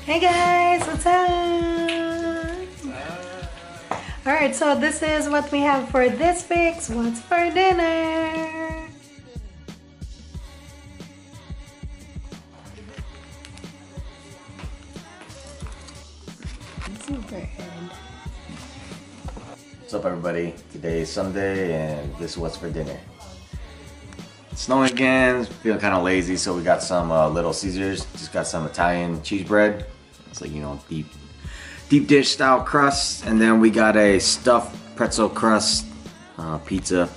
Hey guys, what's up? Alright, so this is what we have for this week's What's for Dinner. Super. What's up, everybody? Today is Sunday and this is What's for Dinner. It's snowing again, feeling kind of lazy, so we got some Little Caesars. Just got some Italian cheese bread. It's like, you know, deep dish style crust. And then we got a stuffed pretzel crust pizza.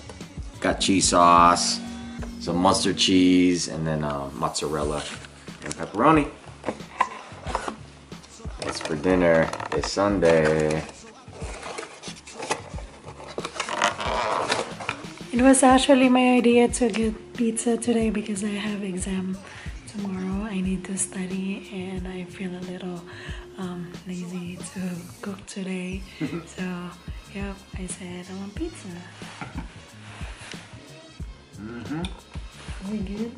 Got cheese sauce, some mustard cheese, and then mozzarella and pepperoni. What's for dinner this Sunday? It was actually my idea to get pizza today because I have exam tomorrow. I need to study and I feel a little lazy to cook today. So, yeah, I said I want pizza. Are we good?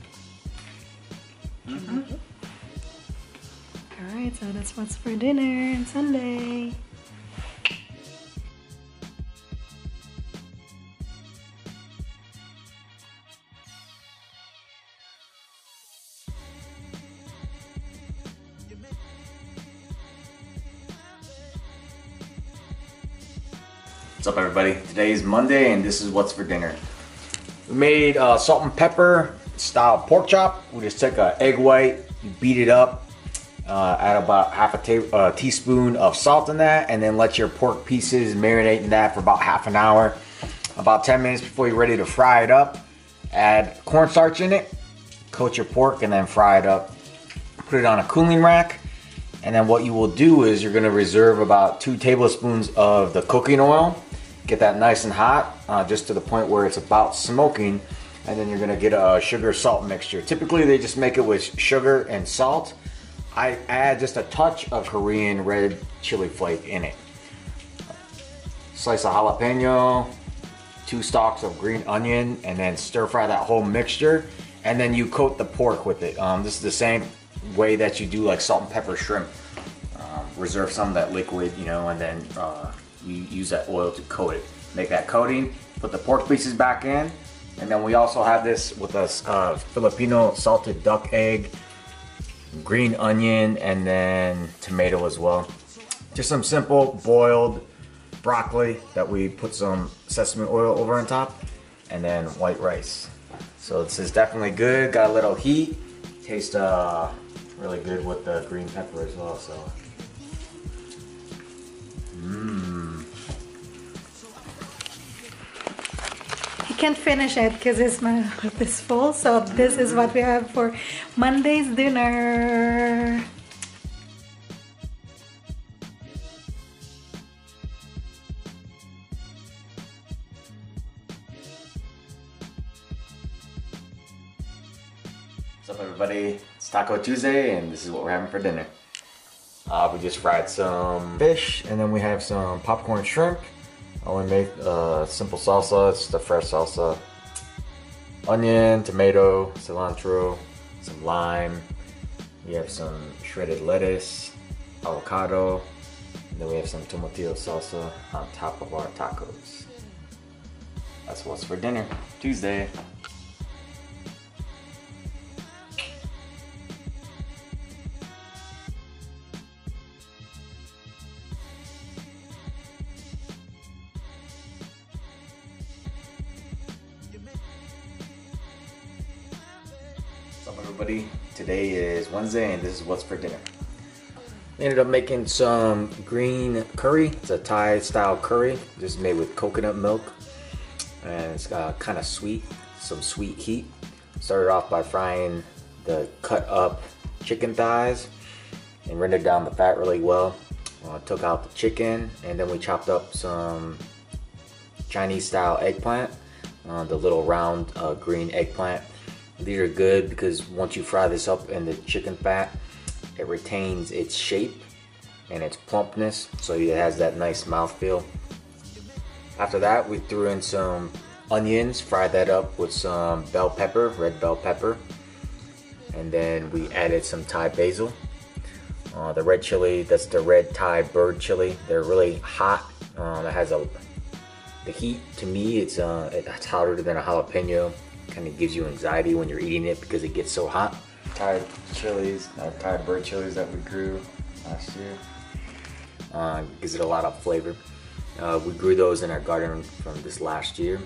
Alright, so that's what's for dinner on Sunday. What's up, everybody? Today is Monday and this is What's for Dinner. We made salt and pepper style pork chop. We just took an egg white, you beat it up, add about half a teaspoon of salt in that, and then let your pork pieces marinate in that for about half an hour. About 10 minutes before you're ready to fry it up, add cornstarch in it, coat your pork, and then fry it up. Put it on a cooling rack, and then what you will do is you're gonna reserve about 2 tablespoons of the cooking oil. Get that nice and hot, just to the point where it's about smoking, and then you're gonna get a sugar salt mixture. Typically they just make it with sugar and salt. I add just a touch of Korean red chili flake in it. Slice of jalapeno, 2 stalks of green onion, and then stir fry that whole mixture, and then you coat the pork with it. This is the same way that you do like salt and pepper shrimp. Reserve some of that liquid, you know, and then you use that oil to coat it. Make that coating, put the pork pieces back in, and then we also have this with us Filipino salted duck egg, green onion, and then tomato as well. Just some simple boiled broccoli that we put some sesame oil over on top, and then white rice. So this is definitely good, got a little heat, tastes really good with the green pepper as well. So I can't finish it because it's my cup is full. So this is what we have for Monday's dinner. What's up, everybody? It's Taco Tuesday and this is what we're having for dinner. We just fried some fish, and then we have some popcorn shrimp. We made simple salsa. It's the fresh salsa. Onion, tomato, cilantro, some lime. We have some shredded lettuce, avocado, and then we have some tomatillo salsa on top of our tacos. That's what's for dinner Tuesday. What's up, everybody? Today is Wednesday and this is What's for Dinner. We ended up making some green curry. It's a Thai style curry, just made with coconut milk, and it's kind of sweet, some sweet heat. Started off by frying the cut up chicken thighs and rendered down the fat really well. Took out the chicken, and then we chopped up some Chinese style eggplant, the little round green eggplant. These are good because once you fry this up in the chicken fat, it retains its shape and its plumpness, so it has that nice mouthfeel. After that, we threw in some onions, fried that up with some bell pepper, red bell pepper, and then we added some Thai basil. The red chili, that's the red Thai bird chili. They're really hot. It has the heat, to me, it's hotter than a jalapeno. Kind of gives you anxiety when you're eating it because it gets so hot. Thai chilies, Thai bird chilies that we grew last year. Gives it a lot of flavor. We grew those in our garden from this last year.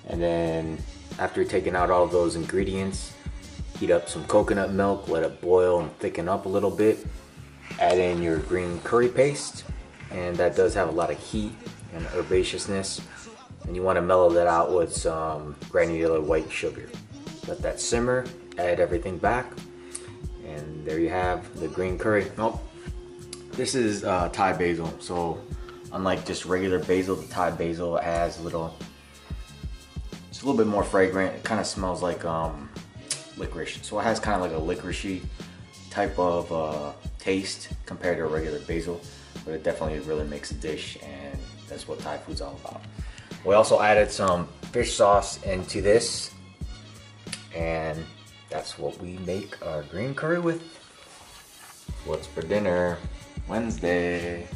And then after taking out all of those ingredients, heat up some coconut milk, let it boil and thicken up a little bit. Add in your green curry paste, and that does have a lot of heat and herbaceousness. And you want to mellow that out with some granular white sugar. Let that simmer, add everything back, and there you have the green curry. Nope. This is Thai basil, so unlike just regular basil, the Thai basil has it's a little bit more fragrant. It kind of smells like licorice, so it has kind of like a licoricey type of taste compared to a regular basil, but it definitely really makes a dish, and that's what Thai food's all about. We also added some fish sauce into this, and that's what we make our green curry with. What's for dinner Wednesday?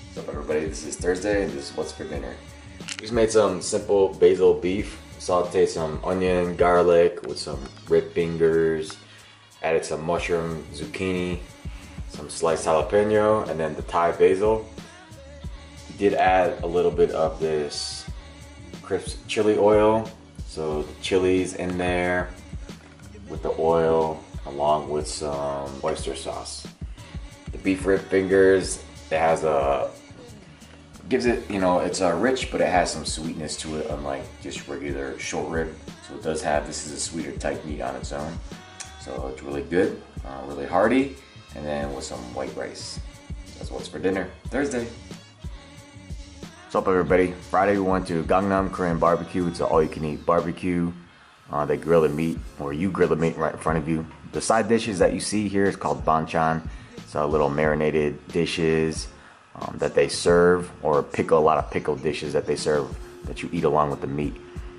What's up, everybody? This is Thursday, and this is what's for dinner. We just made some simple basil beef. Sauteed some onion, garlic with some rib fingers. Added some mushroom, zucchini, some sliced jalapeno, and then the Thai basil. We did add a little bit of this crisp chili oil. So the chili's in there with the oil, along with some oyster sauce. The beef rib fingers, it has gives it, it's rich, but it has some sweetness to it, unlike just regular short rib. So it does have, this is a sweeter type meat on its own. So it's really good, really hearty, and then with some white rice. That's what's for dinner Thursday. What's up, everybody? Friday we went to Gangnam Korean barbecue. It's an all-you-can-eat barbecue. They grill the meat, or you grill the meat right in front of you. The side dishes that you see here is called banchan. It's little marinated dishes that they serve, or a lot of pickled dishes that they serve that you eat along with the meat.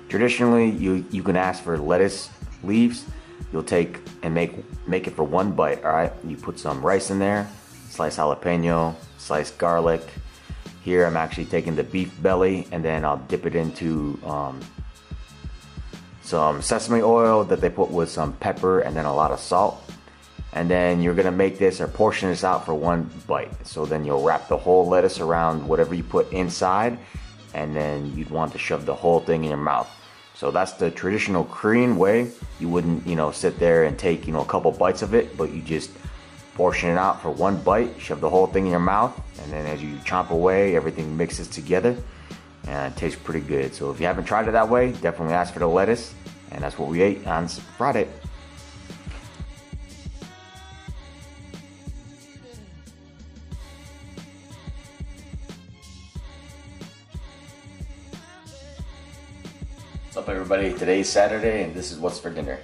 Traditionally, you can ask for lettuce leaves. You'll take and make it for one bite. All right, you put some rice in there, sliced jalapeno, sliced garlic. Here I'm actually taking the beef belly, and then I'll dip it into some sesame oil that they put with some pepper and then a lot of salt. And then you're gonna make this or portion this out for one bite. So then you'll wrap the whole lettuce around whatever you put inside, and then you'd want to shove the whole thing in your mouth. So that's the traditional Korean way. You wouldn't, sit there and take, a couple bites of it, but you just portion it out for one bite, shove the whole thing in your mouth, and then as you chomp away, everything mixes together, and it tastes pretty good. So if you haven't tried it that way, definitely ask for the lettuce, and that's what we ate on Friday. What's up, everybody? Today's Saturday, and this is what's for dinner.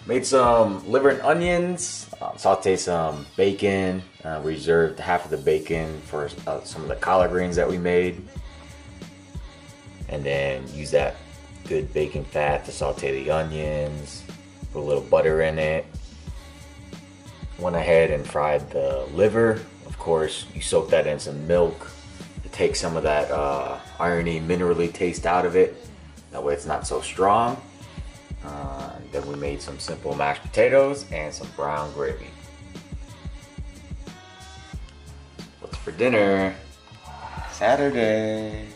Made some liver and onions, sauteed some bacon, reserved half of the bacon for some of the collard greens that we made, and then use that good bacon fat to saute the onions, put a little butter in it. Went ahead and fried the liver. Of course, you soak that in some milk to take some of that irony, minerally taste out of it. That way it's not so strong. Then we made some simple mashed potatoes and some brown gravy. What's for dinner Saturday?